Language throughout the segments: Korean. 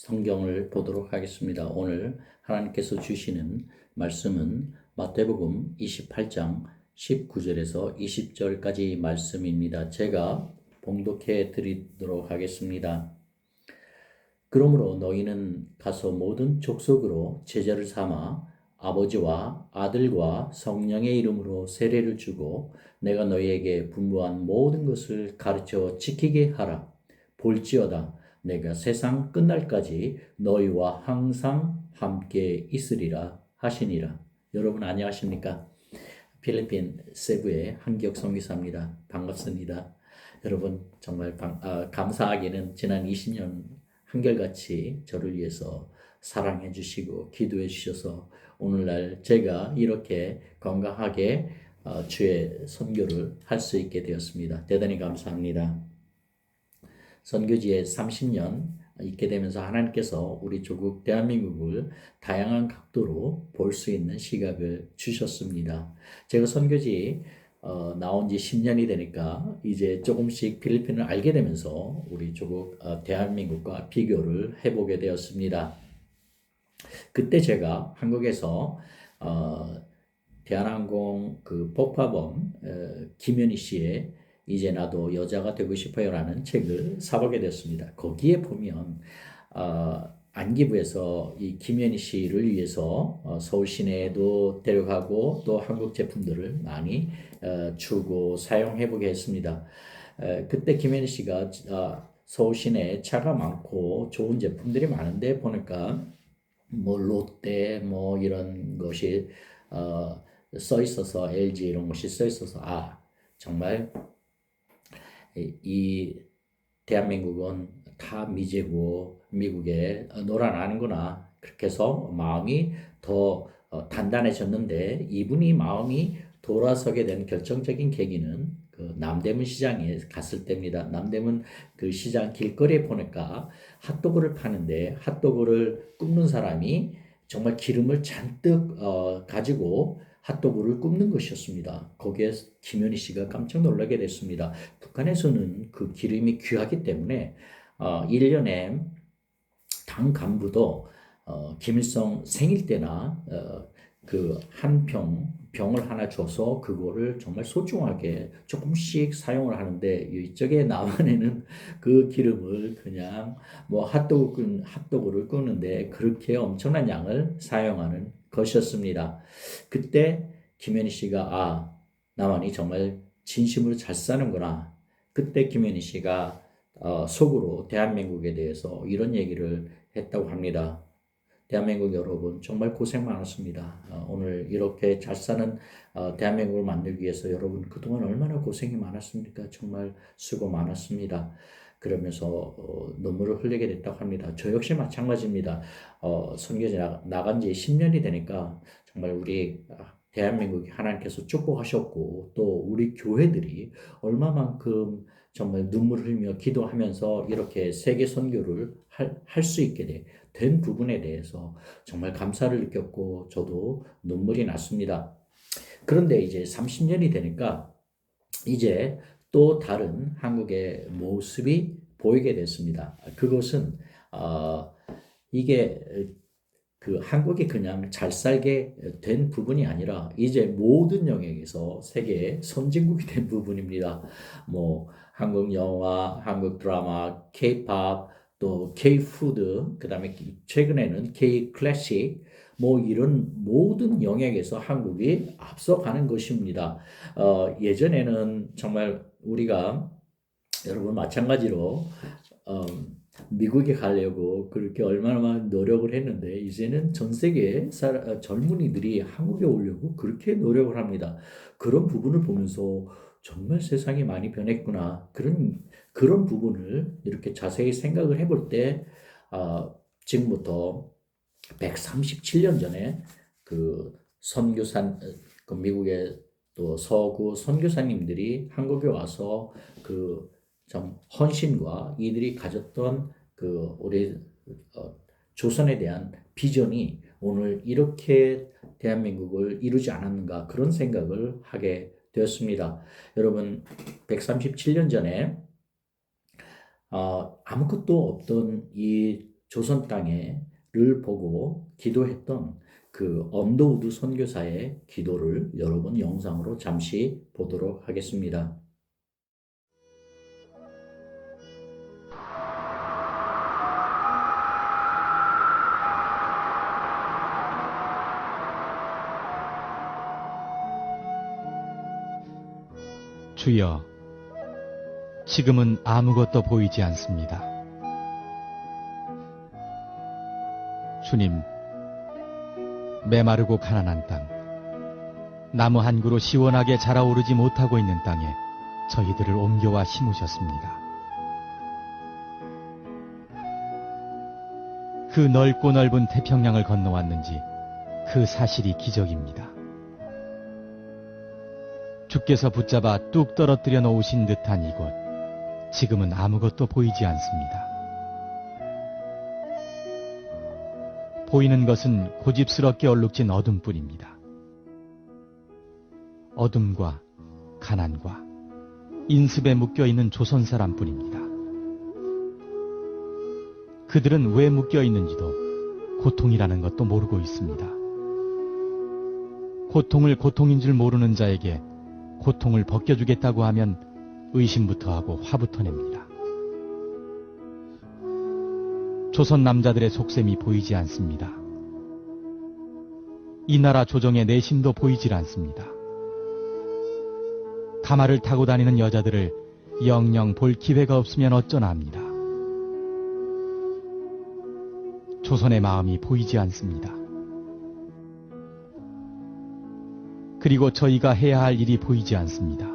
성경을 보도록 하겠습니다. 오늘 하나님께서 주시는 말씀은 마태복음 28장 19절에서 20절까지 말씀입니다. 제가 봉독해 드리도록 하겠습니다. 그러므로 너희는 가서 모든 족속으로 제자를 삼아 아버지와 아들과 성령의 이름으로 세례를 주고 내가 너희에게 분부한 모든 것을 가르쳐 지키게 하라. 볼지어다 내가 세상 끝날까지 너희와 항상 함께 있으리라 하시니라. 여러분 안녕하십니까? 필리핀 세부의 한기혁 선교사입니다. 반갑습니다. 여러분 정말 감사하게는 지난 20년 한결같이 저를 위해서 사랑해 주시고 기도해 주셔서 오늘날 제가 이렇게 건강하게 주의 선교를 할 수 있게 되었습니다. 대단히 감사합니다. 선교지에 30년 있게 되면서 하나님께서 우리 조국 대한민국을 다양한 각도로 볼 수 있는 시각을 주셨습니다. 제가 선교지 나온 지 10년이 되니까 이제 조금씩 필리핀을 알게 되면서 우리 조국 대한민국과 비교를 해보게 되었습니다. 그때 제가 한국에서 대한항공 그 폭파범 김연희 씨의 이제 나도 여자가 되고 싶어요라는 책을 사보게 됐습니다. 거기에 보면 안기부에서 이 김연희 씨를 위해서 서울 시내에도 데려가고 또 한국 제품들을 많이 주고 사용해보게 했습니다. 그때 김연희 씨가 서울 시내에 차가 많고 좋은 제품들이 많은데 보니까 뭐 롯데 뭐 이런 것이 써 있어서 LG 이런 것이 써 있어서 정말 이 대한민국은 다 미제고 미국에 놀아나는구나. 그렇게 해서 마음이 더 단단해졌는데 이분이 마음이 돌아서게 된 결정적인 계기는 그 남대문 시장에 갔을 때입니다. 남대문 그 시장 길거리에 보니까 핫도그를 파는데 핫도그를 굽는 사람이 정말 기름을 잔뜩 가지고 핫도그를 굽는 것이었습니다. 거기에 김연희 씨가 깜짝 놀라게 됐습니다. 북한에서는 그 기름이 귀하기 때문에 1년에 당 간부도 김일성 생일 때나 그 한 병을 하나 줘서 그거를 정말 소중하게 조금씩 사용을 하는데 이쪽에 남한에는 그 기름을 그냥 뭐 핫도그를 굽는데 그렇게 엄청난 양을 사용하는 것이었습니다. 그때 김연희 씨가 남한이 정말 진심으로 잘 사는구나. 그때 김연희 씨가 속으로 대한민국에 대해서 이런 얘기를 했다고 합니다. 대한민국 여러분 정말 고생 많았습니다. 오늘 이렇게 잘 사는 대한민국을 만들기 위해서 여러분 그동안 얼마나 고생이 많았습니까? 정말 수고 많았습니다. 그러면서 눈물을 흘리게 됐다고 합니다. 저 역시 마찬가지입니다. 선교지 나간 지 10년이 되니까 정말 우리 대한민국이 하나님께서 축복하셨고 또 우리 교회들이 얼마만큼 정말 눈물을 흘리며 기도하면서 이렇게 세계 선교를 할 수 있게 된 부분에 대해서 정말 감사를 느꼈고 저도 눈물이 났습니다. 그런데 이제 30년이 되니까 이제 또 다른 한국의 모습이 보이게 됐습니다. 그것은 이게 그 한국이 그냥 잘 살게 된 부분이 아니라 이제 모든 영역에서 세계의 선진국이 된 부분입니다. 뭐 한국 영화, 한국 드라마, K-팝, 또 K-푸드, 그다음에 최근에는 K-클래식, 뭐 이런 모든 영역에서 한국이 앞서가는 것입니다. 예전에는 정말 우리가 여러분 마찬가지로 미국에 가려고 그렇게 얼마나 노력을 했는데 이제는 전 세계 젊은이들이 한국에 오려고 그렇게 노력을 합니다. 그런 부분을 보면서 정말 세상이 많이 변했구나. 그런 부분을 이렇게 자세히 생각을 해볼 때 지금부터 137년 전에 그 그 미국의 또 서구 선교사님들이 한국에 와서 그 좀 헌신과 이들이 가졌던 그 우리 조선에 대한 비전이 오늘 이렇게 대한민국을 이루지 않았는가 그런 생각을 하게 되었습니다. 여러분 137년 전에 아무것도 없던 이 조선 땅에를 보고 기도했던 그 언더우드 선교사의 기도를 여러분 영상으로 잠시 보도록 하겠습니다. 주여, 지금은 아무것도 보이지 않습니다. 주님, 메마르고 가난한 땅, 나무 한 그루 시원하게 자라오르지 못하고 있는 땅에 저희들을 옮겨와 심으셨습니다. 그 넓고 넓은 태평양을 건너왔는지 그 사실이 기적입니다. 주께서 붙잡아 뚝 떨어뜨려 놓으신 듯한 이곳, 지금은 아무것도 보이지 않습니다. 보이는 것은 고집스럽게 얼룩진 어둠뿐입니다. 어둠과 가난과 인습에 묶여있는 조선 사람뿐입니다. 그들은 왜 묶여있는지도 고통이라는 것도 모르고 있습니다. 고통을 고통인 줄 모르는 자에게 고통을 벗겨주겠다고 하면 의심부터 하고 화부터 냅니다. 조선 남자들의 속셈이 보이지 않습니다. 이 나라 조정의 내심도 보이질 않습니다. 가마를 타고 다니는 여자들을 영영 볼 기회가 없으면 어쩌나 합니다. 조선의 마음이 보이지 않습니다. 그리고 저희가 해야 할 일이 보이지 않습니다.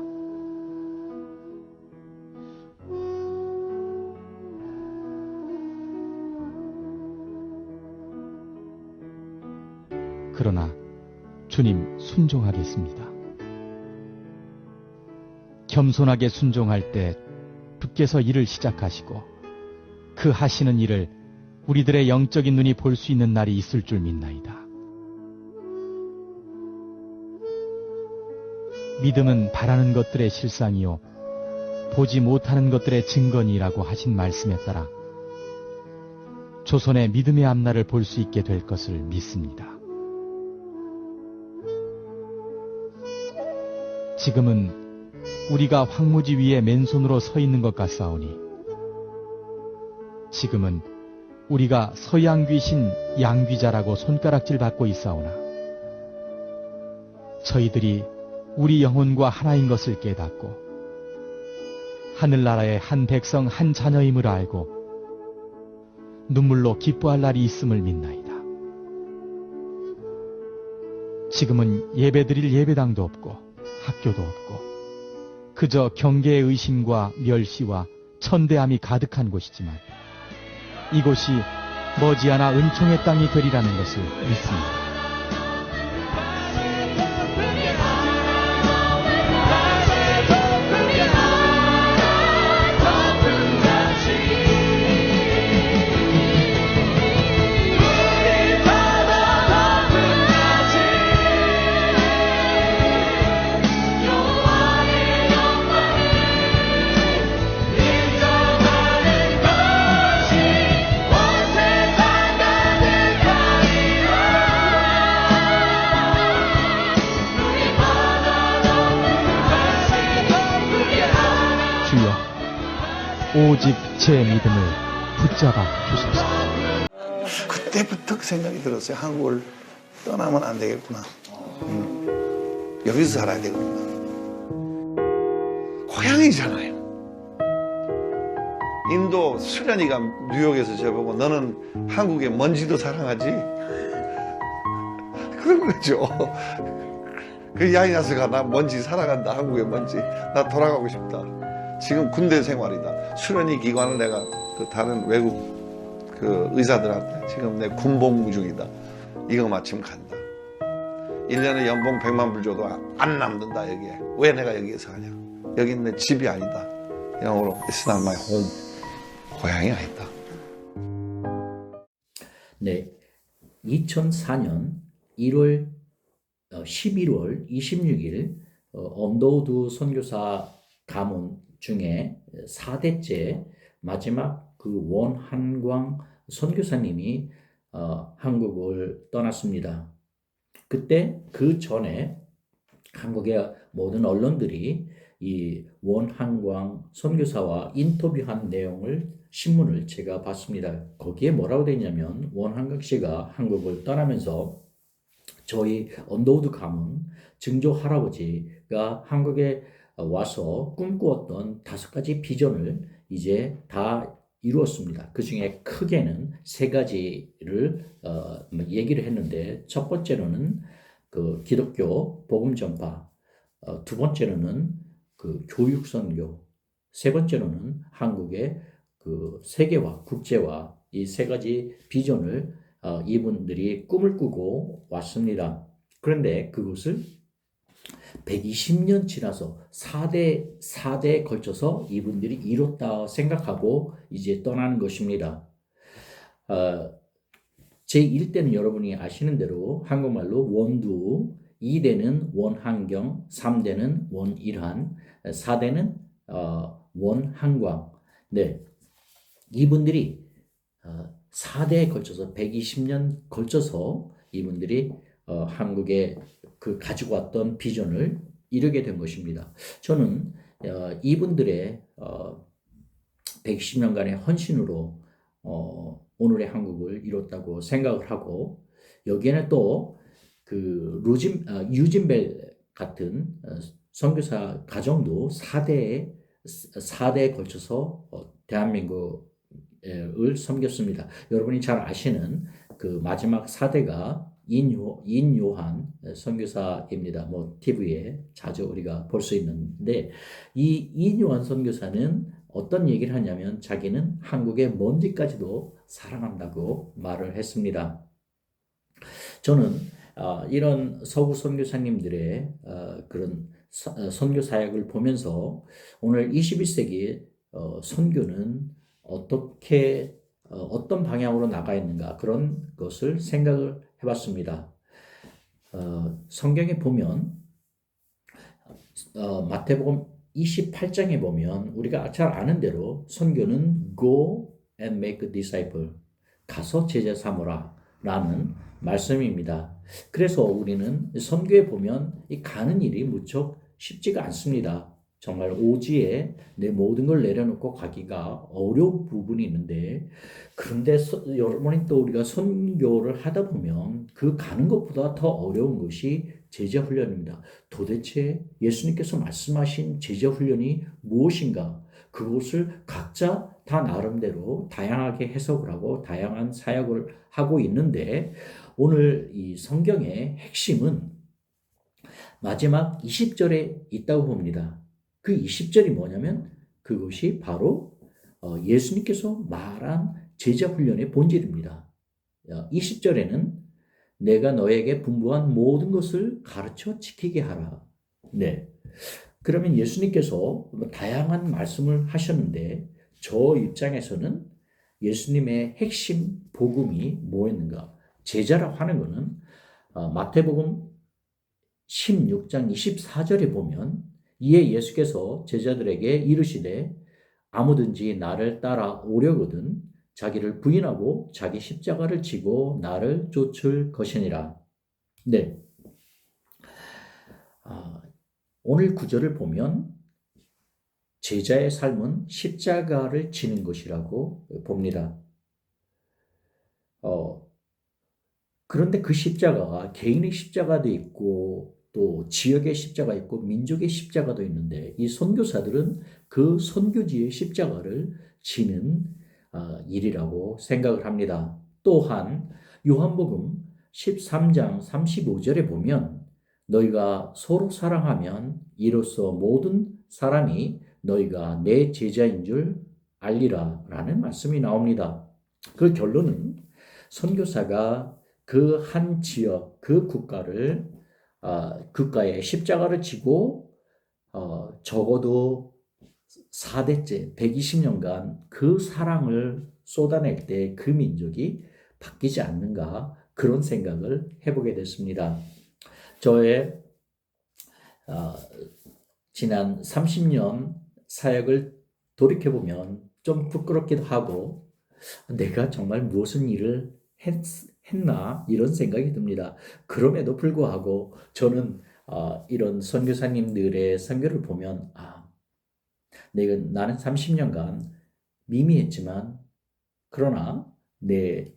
그러나 주님, 순종하겠습니다. 겸손하게 순종할 때 주께서 일을 시작하시고 그 하시는 일을 우리들의 영적인 눈이 볼 수 있는 날이 있을 줄 믿나이다. 믿음은 바라는 것들의 실상이요 보지 못하는 것들의 증거니라고 하신 말씀에 따라 조선의 믿음의 앞날을 볼 수 있게 될 것을 믿습니다. 지금은 우리가 황무지 위에 맨손으로 서 있는 것 같사오니 지금은 우리가 서양 귀신 양귀자라고 손가락질 받고 있사오나 저희들이 우리 영혼과 하나인 것을 깨닫고 하늘나라의 한 백성 한 자녀임을 알고 눈물로 기뻐할 날이 있음을 믿나이다. 지금은 예배드릴 예배당도 없고 학교도 없고 그저 경계의 의심과 멸시와 천대함이 가득한 곳이지만 이곳이 머지않아 은총의 땅이 되리라는 것을 믿습니다. 오직 제 믿음을 붙잡아 주소서. 그때부터 그 생각이 들었어요. 한국을 떠나면 안 되겠구나. 여기서 살아야 되겠구나. 고향이잖아요. 인도 수련이가 뉴욕에서 저보고 너는 한국의 먼지도 사랑하지? 그런 거죠. 그 야이나스가 나 먼지 사랑한다. 한국의 먼지. 나 돌아가고 싶다. 지금 군대 생활이다. 수련이 기관을 내가 그 다른 외국 그 의사들한테 지금 내 군복무 중이다. 이거 마침 간다. 1년에 연봉 100만 불 줘도 안 남는다 여기에. 왜 내가 여기에서 하냐. 여긴 내 집이 아니다. 영어로 It's not my home. 고향이 아니다. 네, 2004년 11월 26일 언더우드 선교사 가문 중에 4대째 마지막 그 원한광 선교사님이 한국을 떠났습니다. 그때 그 전에 한국의 모든 언론들이 이 원한광 선교사와 인터뷰한 내용을 신문을 제가 봤습니다. 거기에 뭐라고 되어 있냐면 원한광 씨가 한국을 떠나면서 저희 언더우드 가문 증조 할아버지가 한국에 와서 꿈꾸었던 5가지 비전을 이제 다 이루었습니다. 그 중에 크게는 3가지를 얘기를 했는데, 첫 번째로는 그 기독교 복음 전파, 두 번째로는 그 교육 선교, 세 번째로는 한국의 그 세계화, 국제화, 이 3가지 비전을 이분들이 꿈을 꾸고 왔습니다. 그런데 그것을 120년 지나서 4대에 걸쳐서 이분들이 이뤘다 생각하고 이제 떠나는 것입니다. 제1대는 여러분이 아시는 대로 한국말로 원두, 2대는 원한경, 3대는 원일한, 4대는 원한광. 네, 이분들이 4대에 걸쳐서 120년 걸쳐서 이분들이 한국에 그 가지고 왔던 비전을 이루게 된 것입니다. 저는 이분들의 120년간의 헌신으로 오늘의 한국을 이뤘다고 생각을 하고, 여기에는 또 그 유진벨 같은 선교사 가정도 4대에 걸쳐서 대한민국을 섬겼습니다. 여러분이 잘 아시는 그 마지막 4대가 인요한 선교사입니다. 뭐 TV에 자주 우리가 볼 수 있는데, 이 인요한 선교사는 어떤 얘기를 하냐면 자기는 한국의 먼지까지도 사랑한다고 말을 했습니다. 저는 이런 서구 선교사님들의 그런 선교 사역을 보면서 오늘 21세기 선교는 어떤 방향으로 나가 있는가, 그런 것을 생각을 해봤습니다. 성경에 보면 마태복음 28장에 보면 우리가 잘 아는 대로 선교는 go and make a disciple, 가서 제자 삼으라 라는 말씀입니다. 그래서 우리는 선교에 보면 이 가는 일이 무척 쉽지가 않습니다. 정말 오지에 내 모든 걸 내려놓고 가기가 어려운 부분이 있는데, 그런데 여러분이 또 우리가 선교를 하다 보면 그 가는 것보다 더 어려운 것이 제자 훈련입니다. 도대체 예수님께서 말씀하신 제자 훈련이 무엇인가? 그것을 각자 다 나름대로 다양하게 해석을 하고 다양한 사역을 하고 있는데, 오늘 이 성경의 핵심은 마지막 20절에 있다고 봅니다. 그 20절이 뭐냐면 그것이 바로 예수님께서 말한 제자 훈련의 본질입니다. 20절에는 내가 너에게 분부한 모든 것을 가르쳐 지키게 하라. 네. 그러면 예수님께서 다양한 말씀을 하셨는데, 저 입장에서는 예수님의 핵심 복음이 뭐였는가? 제자라고 하는 것은 마태복음 16장 24절에 보면, 이에 예수께서 제자들에게 이르시되 아무든지 나를 따라 오려거든 자기를 부인하고 자기 십자가를 지고 나를 쫓을 것이니라. 네. 오늘 구절을 보면 제자의 삶은 십자가를 지는 것이라고 봅니다. 그런데 그 십자가가 개인의 십자가도 있고 또 지역의 십자가 있고 민족의 십자가도 있는데, 이 선교사들은 그 선교지의 십자가를 지는 일이라고 생각을 합니다. 또한 요한복음 13장 35절에 보면 너희가 서로 사랑하면 이로써 모든 사람이 너희가 내 제자인 줄 알리라 라는 말씀이 나옵니다. 그 결론은 선교사가 그 한 지역, 그 국가의 십자가를 지고 적어도 4대째 120년간 그 사랑을 쏟아낼 때 그 민족이 바뀌지 않는가, 그런 생각을 해보게 됐습니다. 저의 지난 30년 사역을 돌이켜보면 좀 부끄럽기도 하고 내가 정말 무슨 일을 했나 이런 생각이 듭니다. 그럼에도 불구하고 저는 이런 선교사님들의 선교를 보면 나는 30년간 미미했지만 그러나 내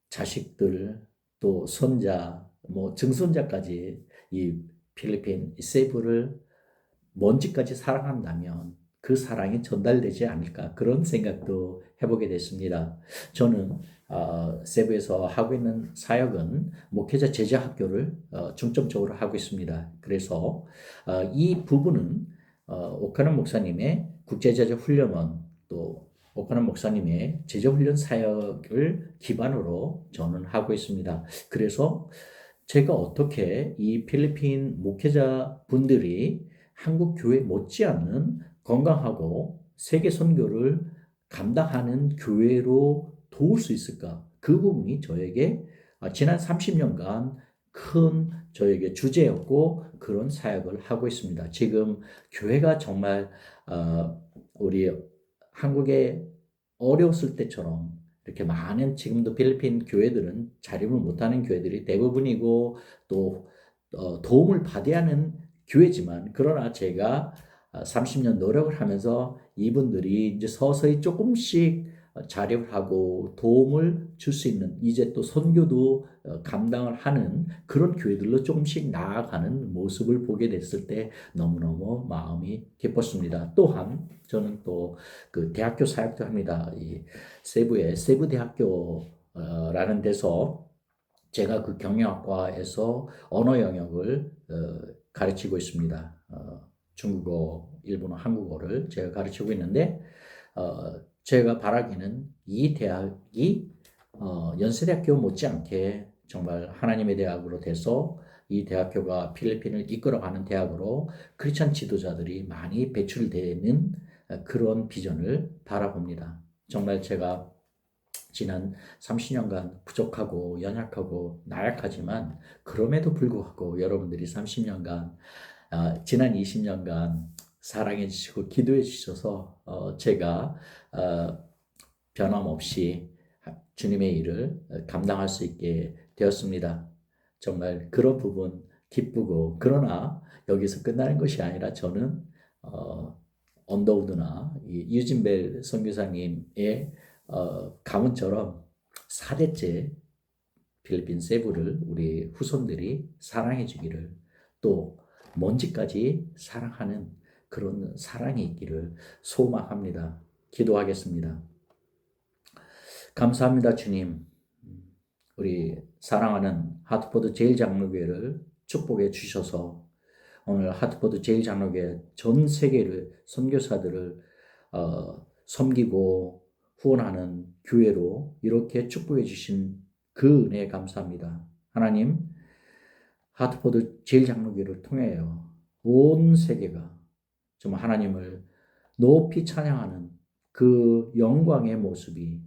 자식들 또 손자 뭐 증손자까지 이 필리핀 세부를 먼지까지 사랑한다면 그 사랑이 전달되지 않을까 그런 생각도 해보게 됐습니다. 저는 세부에서 하고 있는 사역은 목회자 제자 학교를 중점적으로 하고 있습니다. 그래서 이 부분은 오카는 목사님의 국제제자 훈련원 또 오카는 목사님의 제자 훈련 사역을 기반으로 저는 하고 있습니다. 그래서 제가 어떻게 이 필리핀 목회자 분들이 한국 교회 못지않는 건강하고 세계 선교를 감당하는 교회로 도울 수 있을까? 그 부분이 저에게 지난 30년간 큰 저에게 주제였고 그런 사역을 하고 있습니다. 지금 교회가 정말 우리 한국에 어려웠을 때처럼 이렇게 많은 지금도 필리핀 교회들은 자립을 못하는 교회들이 대부분이고 또 도움을 받아야 하는 교회지만 그러나 제가 30년 노력을 하면서 이분들이 이제 서서히 조금씩 자립을 하고 도움을 줄 수 있는 이제 또 선교도 감당을 하는 그런 교회들로 조금씩 나아가는 모습을 보게 됐을 때 너무너무 마음이 기뻤습니다. 또한 저는 또 그 대학교 사역도 합니다. 이 세부의 세부대학교라는 데서 제가 그 경영학과에서 언어 영역을 가르치고 있습니다. 중국어, 일본어, 한국어를 제가 가르치고 있는데 제가 바라기는 이 대학이 연세대학교 못지않게 정말 하나님의 대학으로 돼서 이 대학교가 필리핀을 이끌어가는 대학으로 크리스찬 지도자들이 많이 배출되는 그런 비전을 바라봅니다. 정말 제가 지난 30년간 부족하고 연약하고 나약하지만 그럼에도 불구하고 여러분들이 30년간 지난 20년간 사랑해 주시고 기도해 주셔서 제가 변함없이 주님의 일을 감당할 수 있게 되었습니다. 정말 그런 부분 기쁘고 그러나 여기서 끝나는 것이 아니라 저는 언더우드나 유진벨 선교사님의 가문처럼 4대째 필리핀 세부를 우리 후손들이 사랑해 주기를 또 먼지까지 사랑하는 그런 사랑이 있기를 소망합니다. 기도하겠습니다. 감사합니다, 주님. 우리 사랑하는 하트포드 제일장로교회를 축복해 주셔서 오늘 하트포드 제일장로교회 전 세계를 선교사들을 섬기고 후원하는 교회로 이렇게 축복해 주신 그 은혜에 감사합니다. 하나님, 하트포드 제일장로교회를 통하여 온 세계가 정말 하나님을 높이 찬양하는 그 영광의 모습이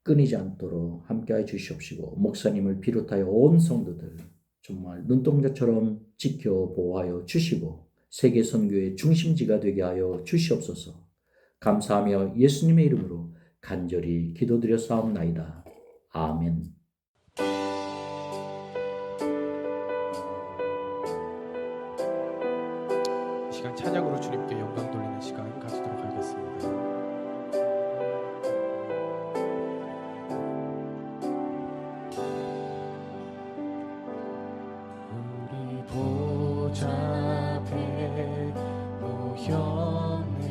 끊이지 않도록 함께해 주시옵시고 목사님을 비롯하여 온 성도들 정말 눈동자처럼 지켜 보호하여 주시고 세계 선교의 중심지가 되게 하여 주시옵소서. 감사하며 예수님의 이름으로 간절히 기도드려 싸움나이다. 아멘. 이 시간 찬양으로 주님께 영광 돌리는 시간 가지도록 하겠습니다. 우리 보좌 앞에 모였네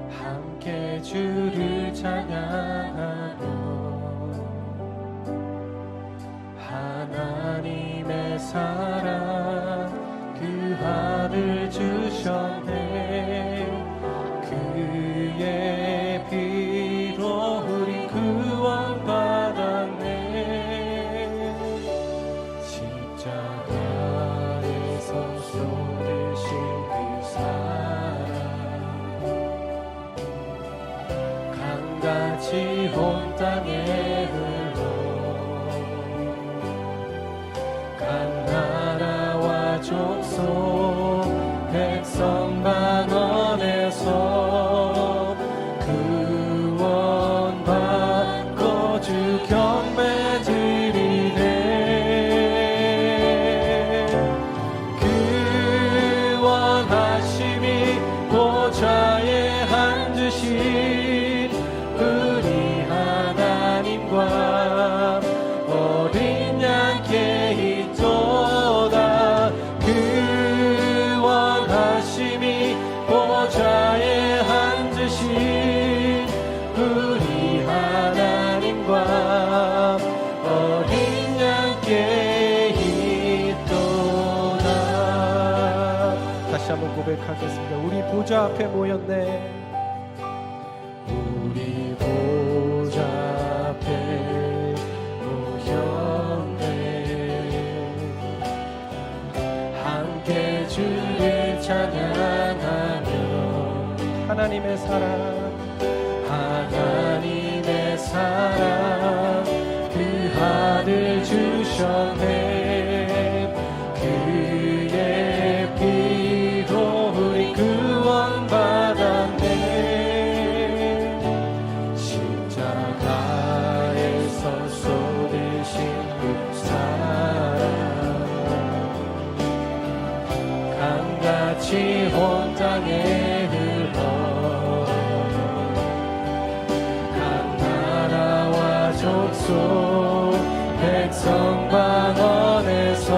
함께 주를 찬양하며 하나님의 사랑 그 아들 주셨네 그의 피로 우리 구원받았네 십자가에서 쏟으신 그 사랑 강같이 온 땅에 흘러 강한 고백하겠습니다. 우리 보좌 앞에 모였네. 우리 보좌 앞에 모였네. 함께 주를 찬양하며 하나님의 사랑 하나님의 사랑 그 아들 주셨네. 그의 피로 우리 구원받았네. 십자가에서 쏟으신 그 사랑 강같이 온 땅에 흘러 각 나라와 족속 백성 방언에서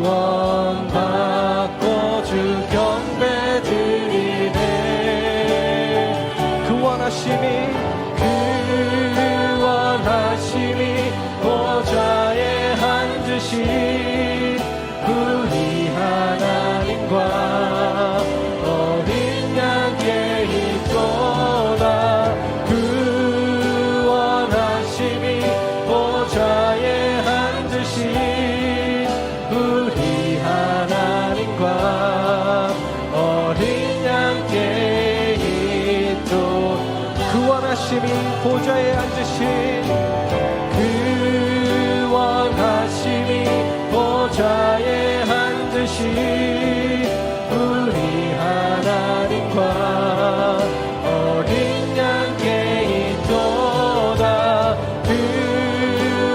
구원받고 주 경배 드리네. 구원하심이 보좌에 앉으신 우리 하나님과 어린 양께 있도다. 구원하심이 보좌에 앉으신 우리 하나님과 어린 양께 있도. 구원하심이 보좌에 앉으신 구원하심이 보좌에 앉으신 우리 하나님과 어린 양께 있도다.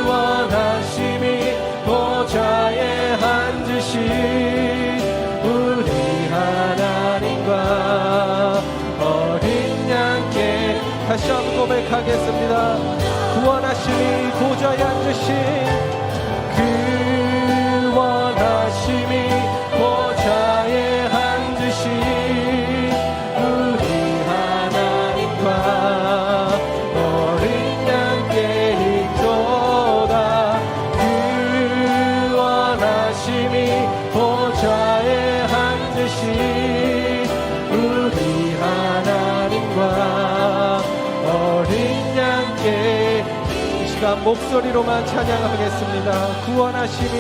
구원하심이 보좌에 앉으신 우리 하나님과 어린 양께. 다시 한번 고백하겠습니다. 구원하심이 보좌에 앉으신 구원하심이 보좌에 앉으신 우리 하나님과 어린 양께 있도다. 구원하심이 보좌에 앉으신 우리 하나님과 어린 양께. 이 시간 목소리로만 찬양하겠습니다. 구원하심이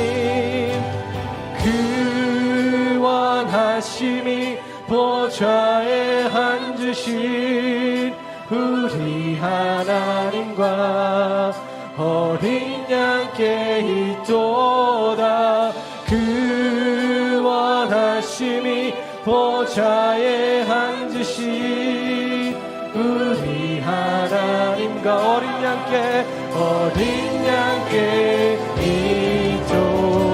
보좌에 앉으신 우리 하나님과 어린 양께 있도다. 구원하심이 보좌에 앉으신 우리 하나님과 어린 양께 있도다.